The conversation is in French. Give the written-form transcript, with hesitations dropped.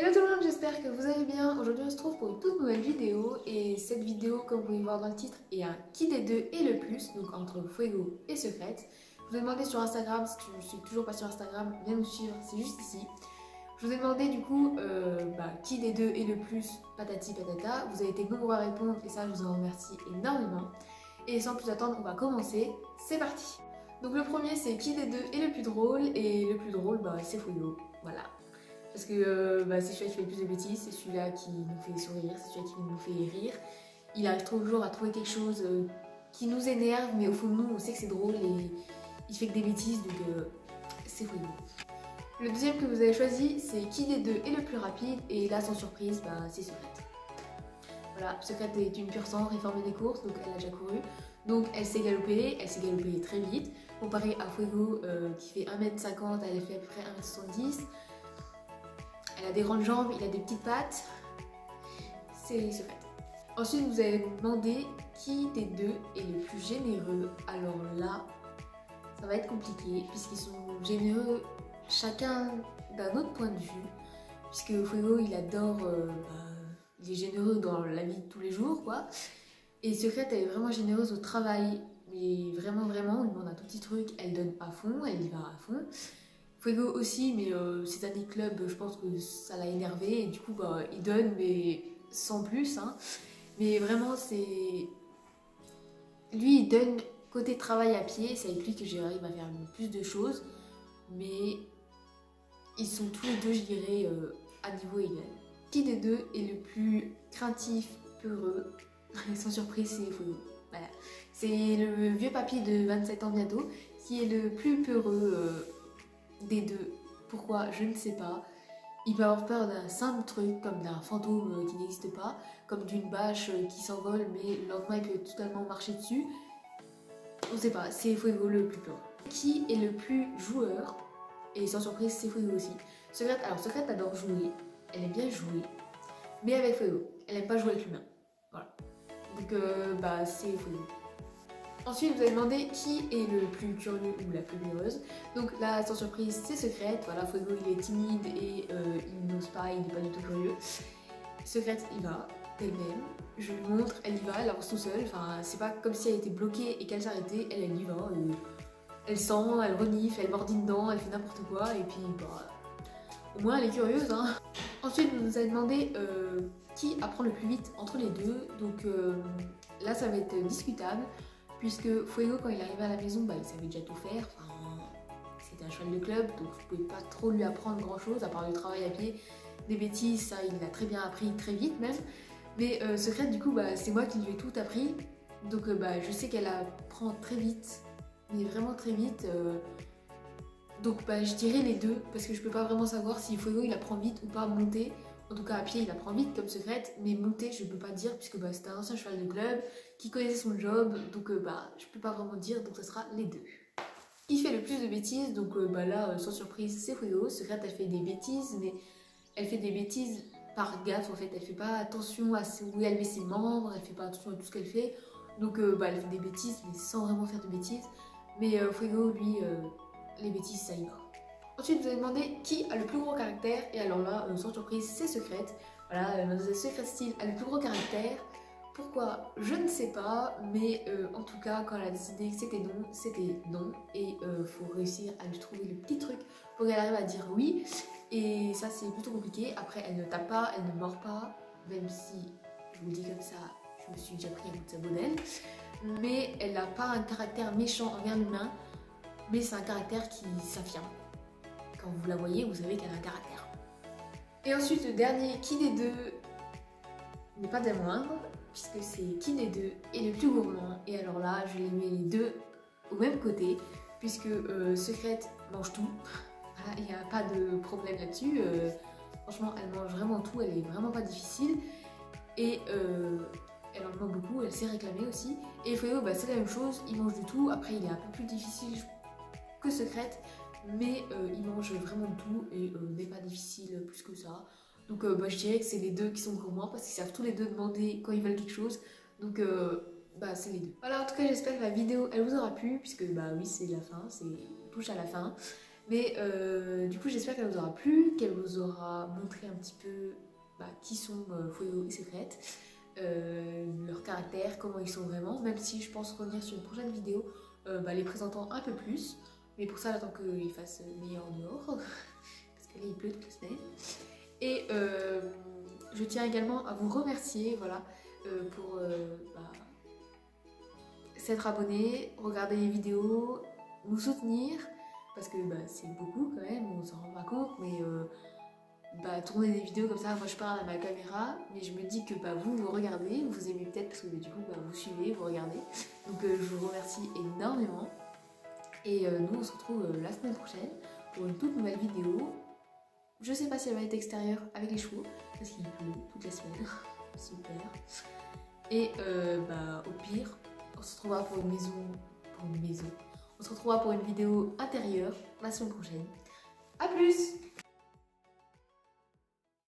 Hello tout le monde, j'espère que vous allez bien. Aujourd'hui on se trouve pour une toute nouvelle vidéo et cette vidéo, comme vous pouvez voir dans le titre, est un qui des deux est le plus, donc entre Fuego et Secrète. Je vous ai demandé sur Instagram, si tu ne suis toujours pas sur Instagram, viens nous suivre, c'est juste ici. Je vous ai demandé du coup qui des deux est le plus, patati patata. Vous avez été nombreux à répondre et ça je vous en remercie énormément. Et sans plus attendre, on va commencer, c'est parti. Donc le premier c'est qui des deux est le plus drôle et le plus drôle c'est Fuego, voilà. Parce que c'est celui-là qui fait le plus de bêtises, c'est celui-là qui nous fait sourire, c'est celui-là qui nous fait rire. Il arrive toujours à trouver quelque chose qui nous énerve, mais au fond de nous, on sait que c'est drôle et il fait que des bêtises, donc c'est Fuego. Le deuxième que vous avez choisi, c'est qui des deux est le plus rapide, et là, sans surprise, c'est Secrète. Voilà, Secrète est une pure sang, réformée des courses, donc elle a déjà couru. Donc elle s'est galopée très vite, comparé à Fuego qui fait 1m50, elle a fait à peu près 1m70. Elle a des grandes jambes, il a des petites pattes. C'est Secrète. Ensuite, vous avez demandé qui des deux est le plus généreux. Alors là, ça va être compliqué puisqu'ils sont généreux chacun d'un autre point de vue. Puisque Fuego, il adore, il est généreux dans la vie de tous les jours, quoi. Et Secrète, elle est vraiment généreuse au travail. Mais vraiment, on lui demande un tout petit truc, elle donne à fond, elle y va à fond. Fuego aussi, mais cette année club, je pense que ça l'a énervé et du coup il donne, mais sans plus. Hein. Mais vraiment, c'est. Lui, il donne côté travail à pied, c'est avec lui que j'arrive à faire le plus de choses, mais ils sont tous les deux, je dirais, à niveau égal. Qui des deux est le plus craintif, peureux? Sans surprise, c'est Fuego. Voilà. C'est le vieux papy de 27 ans bientôt qui est le plus peureux. Des deux. Pourquoi? Je ne sais pas. Il peut avoir peur d'un simple truc, comme d'un fantôme qui n'existe pas, comme d'une bâche qui s'envole, mais le lendemain il peut totalement marcher dessus. On ne sait pas, c'est Fuego le plus peur. Qui est le plus joueur? Et sans surprise, c'est Fuego aussi. Secrète, alors Secrète adore jouer, elle aime bien jouer, mais avec Fuego, elle aime pas jouer avec l'humain. Voilà. Donc c'est Fuego. Ensuite, vous avez demandé qui est le plus curieux ou la plus curieuse. Donc là, sans surprise, c'est Secrète. Voilà, Fuego, il est timide et il n'ose pas, il n'est pas du tout curieux. Secrète, il va, elle-même. Je lui montre, elle y va, elle avance tout seule. Enfin, c'est pas comme si elle était bloquée et qu'elle s'arrêtait. Elle y va. Elle sent, elle renifle, elle mordit dedans, elle fait n'importe quoi. Et puis, au moins, elle est curieuse. Hein. Ensuite, vous nous avez demandé qui apprend le plus vite entre les deux. Donc là, ça va être discutable. Puisque Fuego, quand il arrivait à la maison, il savait déjà tout faire. Enfin, c'était un cheval de club, donc je pouvais pas trop lui apprendre grand chose, à part le travail à pied. Des bêtises, ça il l'a très bien appris, très vite même. Mais Secrète, du coup, c'est moi qui lui ai tout appris. Donc je sais qu'elle apprend très vite, mais vraiment très vite. Donc je dirais les deux, parce que je peux pas vraiment savoir si Fuego il apprend vite ou pas monter. En tout cas à pied il apprend vite comme Secrète, mais monter je peux pas dire puisque c'est un ancien cheval de club qui connaissait son job, donc je peux pas vraiment dire, donc ce sera les deux. Qui fait le plus de bêtises? Donc là sans surprise c'est Fuego. Secrète elle fait des bêtises, mais elle fait des bêtises par gaffe en fait, elle fait pas attention à où elle met ses membres, elle fait pas attention à tout ce qu'elle fait, donc elle fait des bêtises mais sans vraiment faire de bêtises. Mais Fuego lui les bêtises ça y va. Ensuite, vous avez demandé qui a le plus gros caractère, et alors là, sans surprise, c'est Secrète. Voilà, Mademoiselle Secrète Style a le plus gros caractère. Pourquoi? Je ne sais pas, mais en tout cas, quand elle a décidé que c'était non, et faut réussir à lui trouver le petit truc pour qu'elle arrive à dire oui, et ça c'est plutôt compliqué. Après, elle ne tape pas, elle ne mord pas, même si, je vous le dis comme ça, je me suis déjà pris un coup de sabot d'elle, mais elle n'a pas un caractère méchant envers l'humain, mais c'est un caractère qui s'affirme. Quand vous la voyez, vous savez qu'elle a un caractère. Et ensuite, le dernier, qui des deux n'est pas des moindres, puisque c'est qui des deux est le plus gourmand. Et alors là, je les mets les deux au même côté, puisque Secrète mange tout. Voilà, il n'y a pas de problème là-dessus. Franchement, elle mange vraiment tout, elle est vraiment pas difficile. Et elle en demande beaucoup, elle sait réclamer aussi. Et Fuego, c'est la même chose, il mange du tout. Après, il est un peu plus difficile que Secrète, mais il mange vraiment tout et n'est pas difficile plus que ça. Donc je dirais que c'est les deux qui sont gourmands parce qu'ils savent tous les deux demander quand ils veulent quelque chose. Donc c'est les deux. Voilà, en tout cas j'espère que la vidéo elle vous aura plu puisque oui c'est la fin, c'est touche à la fin. Mais du coup j'espère qu'elle vous aura plu, qu'elle vous aura montré un petit peu qui sont Fuego et Secrète, leur caractère, comment ils sont vraiment, même si je pense revenir sur une prochaine vidéo les présentant un peu plus. Mais pour ça j'attends qu'il fasse meilleur dehors, parce que là il pleut toute la semaine. Et je tiens également à vous remercier voilà, pour s'être abonné, regarder les vidéos, nous soutenir, parce que c'est beaucoup quand même, on s'en rend pas compte, mais tourner des vidéos comme ça, moi je parle à ma caméra, mais je me dis que vous regardez, vous aimez peut-être, parce que du coup vous suivez, vous regardez, donc je vous remercie énormément, et nous on se retrouve la semaine prochaine pour une toute nouvelle vidéo. Je sais pas si elle va être extérieure avec les chevaux, parce qu'il pleut toute la semaine, super, et au pire, on se retrouvera pour une maison, on se retrouvera pour une vidéo intérieure la semaine prochaine. A plus!